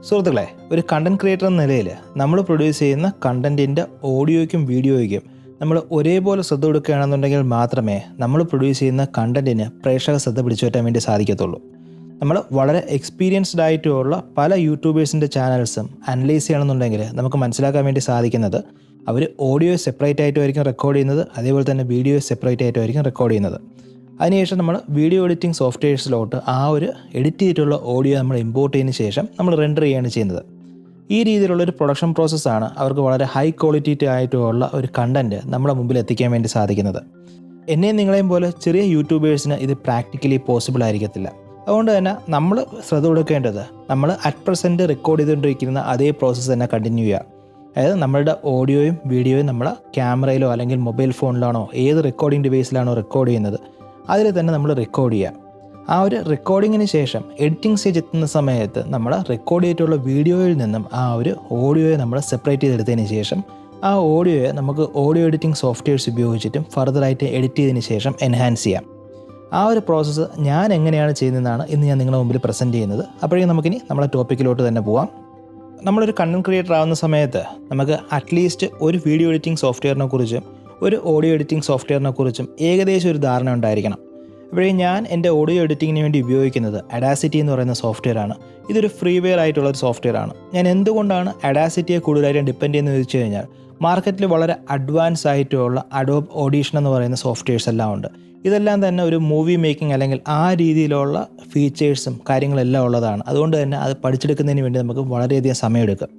സുഹൃത്തുക്കളെ, ഒരു content creator എന്ന നിലയിൽ നമ്മൾ പ്രൊഡ്യൂസ് ചെയ്യുന്ന കണ്ടന്റിൻ്റെ ഓഡിയോയ്ക്കും വീഡിയോയ്ക്കും നമ്മൾ ഒരേപോലെ ശ്രദ്ധ കൊടുക്കുകയാണെന്നുണ്ടെങ്കിൽ മാത്രമേ നമ്മൾ പ്രൊഡ്യൂസ് ചെയ്യുന്ന കണ്ടന്റിന് പ്രേക്ഷക ശ്രദ്ധ പിടിച്ചു പറ്റാൻ വേണ്ടി സാധിക്കത്തുള്ളൂ. നമ്മൾ വളരെ എക്സ്പീരിയൻസ്ഡ് ആയിട്ടുള്ള പല യൂട്യൂബേഴ്സിൻ്റെ ചാനൽസും അനലൈസ് ചെയ്യണമെന്നുണ്ടെങ്കിൽ നമുക്ക് മനസ്സിലാക്കാൻ വേണ്ടി സാധിക്കുന്നത് അവർ ഓഡിയോ സെപ്പറേറ്റ് ആയിട്ടുമായിരിക്കും റെക്കോർഡ് ചെയ്യുന്നത്, അതേപോലെ തന്നെ വീഡിയോ സെപ്പറേറ്റ് ആയിട്ടുമായിരിക്കും റെക്കോർഡ് ചെയ്യുന്നത്. അതിനുശേഷം നമ്മൾ വീഡിയോ എഡിറ്റിംഗ് സോഫ്റ്റ്വെയർസിലോട്ട് ആ ഒരു എഡിറ്റ് ചെയ്തിട്ടുള്ള ഓഡിയോ നമ്മൾ ഇമ്പോർട്ട് ചെയ്തതിന് ശേഷം നമ്മൾ റെൻഡർ ചെയ്യുകയാണ് ചെയ്യുന്നത്. ഈ രീതിയിലുള്ളൊരു പ്രൊഡക്ഷൻ പ്രോസസ്സാണ് അവർക്ക് വളരെ ഹൈ ക്വാളിറ്റി ആയിട്ടുള്ള ഒരു കണ്ടൻറ്റ് നമ്മുടെ മുമ്പിൽ എത്തിക്കാൻ വേണ്ടി സാധിക്കുന്നത്. എന്നെയും നിങ്ങളെയും പോലെ ചെറിയ യൂട്യൂബേഴ്സിന് ഇത് പ്രാക്ടിക്കലി പോസിബിൾ ആയിരിക്കത്തില്ല. അതുകൊണ്ട് തന്നെ നമ്മൾ ശ്രദ്ധ കൊടുക്കേണ്ടത് നമ്മൾ അറ്റ് പ്രസൻറ്റ് റെക്കോർഡ് ചെയ്തുകൊണ്ടിരിക്കുന്ന അതേ പ്രോസസ്സ് തന്നെ കണ്ടിന്യൂ ചെയ്യുക. അതായത് നമ്മളുടെ ഓഡിയോയും വീഡിയോയും നമ്മൾ ക്യാമറയിലോ അല്ലെങ്കിൽ മൊബൈൽ ഫോണിലാണോ ഏത് റെക്കോർഡിംഗ് ഡിവൈസിലാണോ റെക്കോർഡ് ചെയ്യുന്നത് അതിൽ തന്നെ നമ്മൾ റെക്കോർഡ് ചെയ്യുക. ആ ഒരു റെക്കോർഡിങ്ങിന് ശേഷം എഡിറ്റിംഗ് സ്റ്റേജ് എത്തുന്ന സമയത്ത് നമ്മൾ റെക്കോർഡ് ചെയ്തിട്ടുള്ള വീഡിയോയിൽ നിന്നും ആ ഒരു ഓഡിയോയെ നമ്മൾ സെപ്പറേറ്റ് ചെയ്തെടുത്തതിന് ശേഷം ആ ഓഡിയോയെ നമുക്ക് ഓഡിയോ എഡിറ്റിംഗ് സോഫ്റ്റ്വെയർസ് ഉപയോഗിച്ചിട്ടും ഫർദറായിട്ട് എഡിറ്റ് ചെയ്തതിന് ശേഷം എൻഹാൻസ് ചെയ്യാം. ആ ഒരു പ്രോസസ്സ് ഞാൻ എങ്ങനെയാണ് ചെയ്യുന്നതെന്നാണ് ഇന്ന് ഞാൻ നിങ്ങളുടെ മുമ്പിൽ പ്രസൻറ്റ് ചെയ്യുന്നത്. അപ്പോഴേക്കും നമുക്കിനി നമ്മളെ ടോപ്പിക്കിലോട്ട് തന്നെ പോവാം. നമ്മളൊരു കണ്ടന്റ് ക്രിയേറ്റർ ആവുന്ന സമയത്ത് നമുക്ക് അറ്റ്ലീസ്റ്റ് ഒരു വീഡിയോ എഡിറ്റിംഗ് സോഫ്റ്റ്വെയറിനെ കുറിച്ചും ഒരു ഓഡിയോ എഡിറ്റിംഗ് സോഫ്റ്റ്വെയറിനെ കുറിച്ചും ഏകദേശം ഒരു ധാരണ ഉണ്ടായിരിക്കണം. ഇപ്പോഴേ ഞാൻ എൻ്റെ ഓഡിയോ എഡിറ്റിങ്ങിന് വേണ്ടി ഉപയോഗിക്കുന്നത് Audacity എന്ന് പറയുന്ന സോഫ്റ്റ്വെയറാണ്. ഇതൊരു ഫ്രീവെയർ ആയിട്ടുള്ളൊരു സോഫ്റ്റ്വെയറാണ്. ഞാൻ എന്തുകൊണ്ടാണ് Audacityയെ കൂടുതലായിട്ടും ഡിപ്പെൻഡ് ചെയ്യുന്നത് ചോദിച്ചു കഴിഞ്ഞാൽ മാർക്കറ്റിൽ വളരെ അഡ്വാൻസ് ആയിട്ടുള്ള Adobe Audition എന്ന് പറയുന്ന സോഫ്റ്റ്വെയർസ് എല്ലാം ഉണ്ട്. ഇതെല്ലാം തന്നെ ഒരു മൂവി മേക്കിംഗ് അല്ലെങ്കിൽ ആ രീതിയിലുള്ള ഫീച്ചേഴ്സും കാര്യങ്ങളെല്ലാം ഉള്ളതാണ്. അതുകൊണ്ട് തന്നെ അത് പഠിച്ചെടുക്കുന്നതിന് വേണ്ടി നമുക്ക് വളരെയധികം സമയമെടുക്കും.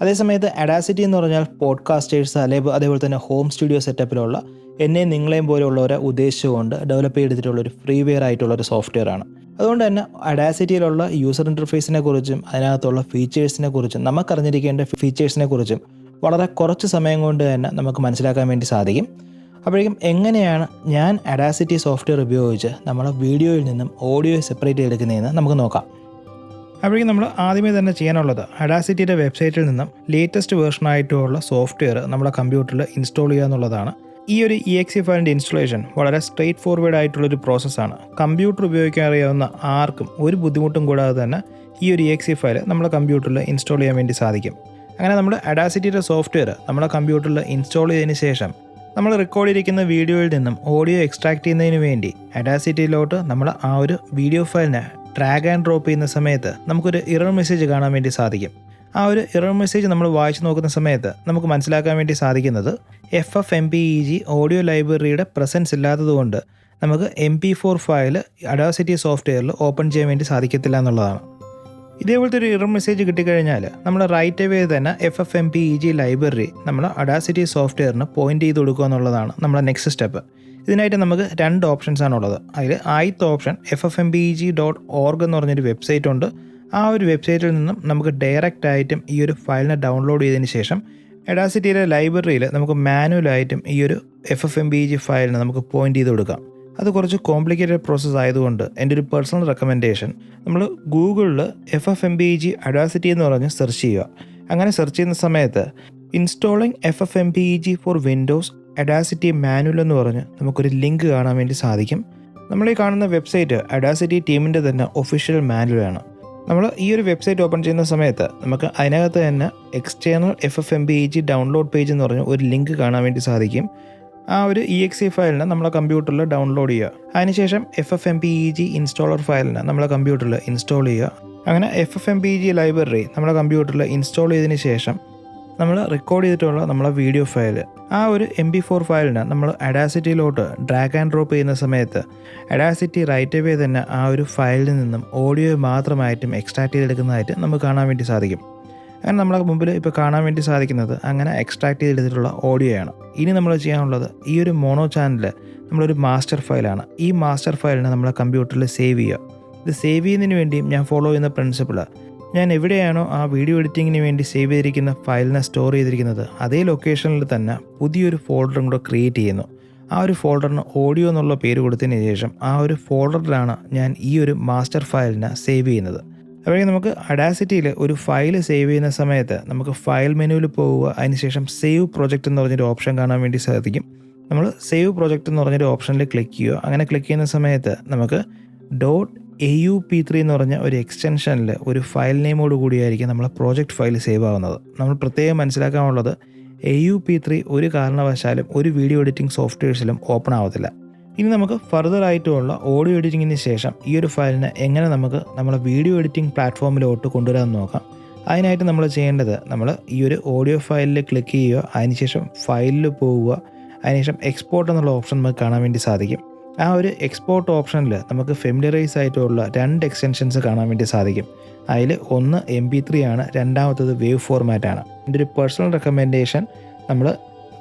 അതേസമയത്ത് Audacity എന്ന് പറഞ്ഞാൽ പോഡ്കാസ്റ്റേഴ്സ് അതേപോലെ തന്നെ ഹോം സ്റ്റുഡിയോ സെറ്റപ്പിലുള്ള എന്നെയും നിങ്ങളെയും പോലെയുള്ളവരെ ഉദ്ദേശിച്ചുകൊണ്ട് ഡെവലപ്പ് ചെയ്തിട്ടുള്ളൊരു ഫ്രീവെയർ ആയിട്ടുള്ളൊരു സോഫ്റ്റ്വെയറാണ്. അതുകൊണ്ട് തന്നെ Audacityയിലുള്ള യൂസർ ഇൻ്റർഫേസിനെ കുറിച്ചും അതിനകത്തുള്ള ഫീച്ചേഴ്സിനെ കുറിച്ചും നമുക്കറിഞ്ഞിരിക്കേണ്ട ഫീച്ചേഴ്സിനെ കുറിച്ചും വളരെ കുറച്ച് സമയം കൊണ്ട് തന്നെ നമുക്ക് മനസ്സിലാക്കാൻ വേണ്ടി സാധിക്കും. അപ്പോഴേക്കും എങ്ങനെയാണ് ഞാൻ Audacity സോഫ്റ്റ്വെയർ ഉപയോഗിച്ച് നമ്മളെ വീഡിയോയിൽ നിന്നും ഓഡിയോ സെപ്പറേറ്റ് ചെയ്തെടുക്കുന്നതെന്ന് നമുക്ക് നോക്കാം. അപ്പോഴേക്കും നമ്മൾ ആദ്യമേ തന്നെ ചെയ്യാനുള്ളത് Audacityയുടെ വെബ്സൈറ്റിൽ നിന്നും ലേറ്റസ്റ്റ് വേർഷനായിട്ടുള്ള സോഫ്റ്റ്വെയർ നമ്മുടെ കമ്പ്യൂട്ടറിൽ ഇൻസ്റ്റാൾ ചെയ്യുക എന്നുള്ളതാണ്. ഈ ഒരു exe ഫയലിൻ്റെ ഇൻസ്റ്റലേഷൻ വളരെ സ്ട്രെയിറ്റ് ഫോർവേഡ് ആയിട്ടുള്ളൊരു പ്രോസസ്സാണ്. കമ്പ്യൂട്ടർ ഉപയോഗിക്കാൻ അറിയാവുന്ന ആർക്കും ഒരു ബുദ്ധിമുട്ടും കൂടാതെ തന്നെ ഈ ഒരു exe ഫയൽ നമ്മുടെ കമ്പ്യൂട്ടറിൽ ഇൻസ്റ്റാൾ ചെയ്യാൻ വേണ്ടി സാധിക്കും. അങ്ങനെ നമ്മൾ Audacityയുടെ സോഫ്റ്റ്വെയർ നമ്മുടെ കമ്പ്യൂട്ടറിൽ ഇൻസ്റ്റാൾ ചെയ്തതിന് ശേഷം നമ്മൾ റെക്കോർഡ് ചെയ്തിരിക്കുന്ന വീഡിയോയിൽ നിന്നും ഓഡിയോ എക്സ്ട്രാക്ട് ചെയ്യുന്നതിന് വേണ്ടി Audacityയിലോട്ട് നമ്മൾ ആ ഒരു വീഡിയോ ഫയലിനെ ഡ്രാഗ് ആൻഡ് ഡ്രോപ്പ് ചെയ്യുന്ന സമയത്ത് നമുക്കൊരു എറർ മെസ്സേജ് കാണാൻ വേണ്ടി സാധിക്കും. ആ ഒരു എറർ മെസ്സേജ് നമ്മൾ വായിച്ച് നോക്കുന്ന സമയത്ത് നമുക്ക് മനസ്സിലാക്കാൻ വേണ്ടി സാധിക്കുന്നത് FFmpeg ഓഡിയോ ലൈബ്രറിയുടെ പ്രസൻസ് ഇല്ലാത്തതുകൊണ്ട് നമുക്ക് MP4 ഫയൽ Audacity സോഫ്റ്റ്വെയറിൽ ഓപ്പൺ ചെയ്യാൻ വേണ്ടി സാധിക്കത്തില്ല എന്നുള്ളതാണ്. ഇതേപോലത്തെ ഒരു എറർ മെസ്സേജ് കിട്ടിക്കഴിഞ്ഞാൽ നമ്മൾ റൈറ്റ് അവേ തന്നെ FFmpeg ലൈബ്രറി നമ്മൾ Audacity സോഫ്റ്റ്വെയറിന് പോയിൻ്റ് ചെയ്ത് കൊടുക്കുക എന്നുള്ളതാണ് നമ്മുടെ നെക്സ്റ്റ് സ്റ്റെപ്പ്. ഇതിനായിട്ട് നമുക്ക് 2 ഓപ്ഷൻസാണ് ഉള്ളത്. അതിൽ ആദ്യത്തെ ഓപ്ഷൻ ffmpeg.org എന്ന് പറഞ്ഞൊരു വെബ്സൈറ്റ് ഉണ്ട്. ആ ഒരു വെബ്സൈറ്റിൽ നിന്നും നമുക്ക് ഡയറക്റ്റ് ആയിട്ടും ഈ ഒരു ഫയലിനെ ഡൗൺലോഡ് ചെയ്തതിന് ശേഷം Audacityയിലെ ലൈബ്രറിയിൽ നമുക്ക് മാനുവലായിട്ടും ഈ ഒരു FFmpeg ഫയലിന് നമുക്ക് പോയിൻ്റ് ചെയ്ത് കൊടുക്കാം. അത് കുറച്ച് കോംപ്ലിക്കേറ്റഡ് പ്രോസസ്സ് ആയതുകൊണ്ട് എൻ്റെ ഒരു പേഴ്സണൽ റെക്കമെൻഡേഷൻ നമ്മൾ ഗൂഗിളിൽ FFmpeg Audacity എന്ന് പറഞ്ഞ് സെർച്ച് ചെയ്യുക. അങ്ങനെ സെർച്ച് ചെയ്യുന്ന സമയത്ത് installing FFmpeg for windows Audacity manual എന്ന് പറഞ്ഞ് നമുക്കൊരു ലിങ്ക് കാണാൻ വേണ്ടി സാധിക്കും. നമ്മൾ ഈ കാണുന്ന വെബ്സൈറ്റ് Audacity ടീമിൻ്റെ തന്നെ ഒഫീഷ്യൽ മാനുവലാണ്. നമ്മൾ ഈ ഒരു വെബ്സൈറ്റ് ഓപ്പൺ ചെയ്യുന്ന സമയത്ത് നമുക്ക് അതിനകത്ത് തന്നെ എക്സ്റ്റേണൽ FFmpeg ഡൗൺലോഡ് പേജ് എന്ന് പറഞ്ഞ് ഒരു ലിങ്ക് കാണാൻ വേണ്ടി സാധിക്കും. ആ ഒരു exe ഫയലിനെ നമ്മളെ കമ്പ്യൂട്ടറിൽ ഡൗൺലോഡ് ചെയ്യുക. അതിനുശേഷം FFmpeg ഇൻസ്റ്റാളർ ഫയലിനെ നമ്മളെ കമ്പ്യൂട്ടറിൽ ഇൻസ്റ്റാൾ ചെയ്യുക. അങ്ങനെ FFmpeg ലൈബ്രറി നമ്മളെ കമ്പ്യൂട്ടറിൽ ഇൻസ്റ്റാൾ ചെയ്തതിന് ശേഷം നമ്മൾ റെക്കോർഡ് ചെയ്തിട്ടുള്ള നമ്മളെ വീഡിയോ ഫയൽ ആ ഒരു MP4 ഫയലിനെ നമ്മൾ Audacityയിലോട്ട് ഡ്രാഗ് ആൻഡ് ഡ്രോപ്പ് ചെയ്യുന്ന സമയത്ത് Audacity റൈറ്റ് അവേ തന്നെ ആ ഒരു ഫയലിൽ നിന്നും ഓഡിയോ മാത്രമായിട്ടും എക്സ്ട്രാക്ട് ചെയ്തെടുക്കുന്നതായിട്ട് നമുക്ക് കാണാൻ വേണ്ടി സാധിക്കും. അങ്ങനെ നമ്മളെ മുമ്പിൽ ഇപ്പോൾ കാണാൻ വേണ്ടി സാധിക്കുന്നത് അങ്ങനെ എക്സ്ട്രാക്ട് ചെയ്തെടുത്തിട്ടുള്ള ഓഡിയോയാണ്. ഇനി നമ്മൾ ചെയ്യാനുള്ളത് ഈ ഒരു മോണോ ചാനൽ നമ്മളൊരു മാസ്റ്റർ ഫയലാണ്. ഈ മാസ്റ്റർ ഫയലിനെ നമ്മളെ കമ്പ്യൂട്ടറിൽ സേവ് ചെയ്യുക. ഇത് സേവ് ചെയ്യുന്നതിന് വേണ്ടിയും ഞാൻ ഫോളോ ചെയ്യുന്ന പ്രിൻസിപ്പിൾ ഞാൻ എവിടെയാണോ ആ വീഡിയോ എഡിറ്റിങ്ങിന് വേണ്ടി സേവ് ചെയ്തിരിക്കുന്ന ഫയലിനെ സ്റ്റോർ ചെയ്തിരിക്കുന്നത് അതേ ലൊക്കേഷനിൽ തന്നെ പുതിയൊരു ഫോൾഡറും കൂടെ ക്രിയേറ്റ് ചെയ്യുന്നു. ആ ഒരു ഫോൾഡറിന് ഓഡിയോ എന്നുള്ള പേര് കൊടുത്തതിന് ശേഷം ആ ഒരു ഫോൾഡറിലാണ് ഞാൻ ഈ ഒരു മാസ്റ്റർ ഫയലിനെ സേവ് ചെയ്യുന്നത്. അപ്പോഴേക്കും നമുക്ക് Audacityയിൽ ഒരു ഫയൽ സേവ് ചെയ്യുന്ന സമയത്ത് നമുക്ക് ഫയൽ മെനുവിൽ പോവുക. അതിനുശേഷം സേവ് പ്രൊജക്റ്റ് എന്ന് പറഞ്ഞൊരു ഓപ്ഷൻ കാണാൻ വേണ്ടി സാധിക്കും. നമ്മൾ സേവ് പ്രൊജക്റ്റ് എന്ന് പറഞ്ഞൊരു ഓപ്ഷനിൽ ക്ലിക്ക് ചെയ്യുക. അങ്ങനെ ക്ലിക്ക് ചെയ്യുന്ന സമയത്ത് നമുക്ക് AUP3 എന്ന് പറഞ്ഞ ഒരു എക്സ്റ്റൻഷനിൽ ഒരു ഫയൽ നെയിമോട് കൂടിയായിരിക്കും നമ്മൾ പ്രോജക്റ്റ് ഫയൽ സേവ് ആവുന്നത്. നമ്മൾ പ്രത്യേകം മനസ്സിലാക്കാനുള്ളത് AUP3 ഒരു കാരണവശാലും ഒരു വീഡിയോ എഡിറ്റിംഗ് സോഫ്റ്റ്വെയർസിലും ഓപ്പൺ ആവത്തില്ല. ഇനി നമുക്ക് ഫർദർ ആയിട്ടുള്ള ഓഡിയോ എഡിറ്റിങ്ങിന് ശേഷം ഈ ഒരു ഫയലിനെ എങ്ങനെ നമുക്ക് നമ്മുടെ വീഡിയോ എഡിറ്റിംഗ് പ്ലാറ്റ്ഫോമിലോട്ട് കൊണ്ടുവരാമെന്ന് നോക്കാം. അതിനായിട്ട് നമ്മൾ ചെയ്യേണ്ടത്, നമ്മൾ ഈ ഒരു ഓഡിയോ ഫയലിൽ ക്ലിക്ക് ചെയ്യുക, അതിനുശേഷം ഫയലിൽ പോവുക, അതിനുശേഷം എക്സ്പോർട്ട് എന്നുള്ള ഓപ്ഷൻ നമുക്ക് കാണാൻ വേണ്ടി സാധിക്കും. ആ ഒരു എക്സ്പോർട്ട് ഓപ്ഷനിൽ നമുക്ക് ഫെമിലറൈസ് ആയിട്ടുള്ള 2 എക്സ്റ്റൻഷൻസ് കാണാൻ വേണ്ടി സാധിക്കും. അതിൽ ഒന്ന് MP3 ആണ്, രണ്ടാമത്തത് വേവ് ഫോർമാറ്റാണ്. എൻ്റെ ഒരു പേഴ്സണൽ റെക്കമെൻഡേഷൻ നമ്മൾ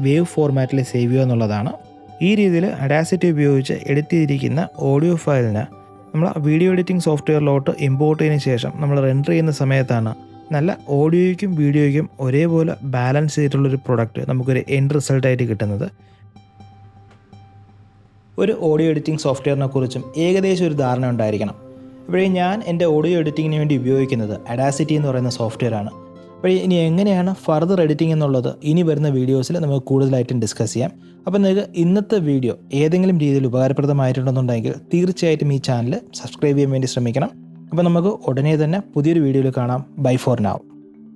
വേവ് ഫോർമാറ്റിൽ സേവ് ചെയ്യുക എന്നുള്ളതാണ്. ഈ രീതിയിൽ Audacity ഉപയോഗിച്ച് എഡിറ്റ് ചെയ്തിരിക്കുന്ന ഓഡിയോ ഫയലിന് നമ്മൾ വീഡിയോ എഡിറ്റിംഗ് സോഫ്റ്റ്വെയറിലോട്ട് ഇമ്പോർട്ട് ചെയ്തതിന് ശേഷം നമ്മൾ റെൻഡർ ചെയ്യുന്ന സമയത്താണ് നല്ല ഓഡിയോയ്ക്കും വീഡിയോയ്ക്കും ഒരേപോലെ ബാലൻസ് ചെയ്തിട്ടുള്ളൊരു പ്രൊഡക്റ്റ് നമുക്കൊരു എൻഡ് റിസൾട്ടായിട്ട് കിട്ടുന്നത്. ഒരു ഓഡിയോ എഡിറ്റിംഗ് സോഫ്റ്റ്വെയറിനെ കുറിച്ചും ഏകദേശം ഒരു ധാരണ ഉണ്ടായിരിക്കണം. ഇപ്പോഴേ ഞാൻ എൻ്റെ ഓഡിയോ എഡിറ്റിങ്ങിന് വേണ്ടി ഉപയോഗിക്കുന്നത് Audacity എന്ന് പറയുന്ന സോഫ്റ്റ്വെയറാണ്. അപ്പോൾ ഇനി എങ്ങനെയാണ് ഫർദർ എഡിറ്റിംഗ് എന്നുള്ളത് ഇനി വരുന്ന വീഡിയോസിൽ നമുക്ക് കൂടുതലായിട്ടും ഡിസ്കസ് ചെയ്യാം. അപ്പോൾ നിങ്ങൾക്ക് ഇന്നത്തെ വീഡിയോ ഏതെങ്കിലും രീതിയിൽ ഉപകാരപ്രദമായിട്ടുണ്ടെന്നുണ്ടെങ്കിൽ തീർച്ചയായിട്ടും ഈ ചാനൽ സബ്സ്ക്രൈബ് ചെയ്യാൻ വേണ്ടി ശ്രമിക്കണം. അപ്പോൾ നമുക്ക് ഉടനെ തന്നെ പുതിയൊരു വീഡിയോയിൽ കാണാം. Bye for now.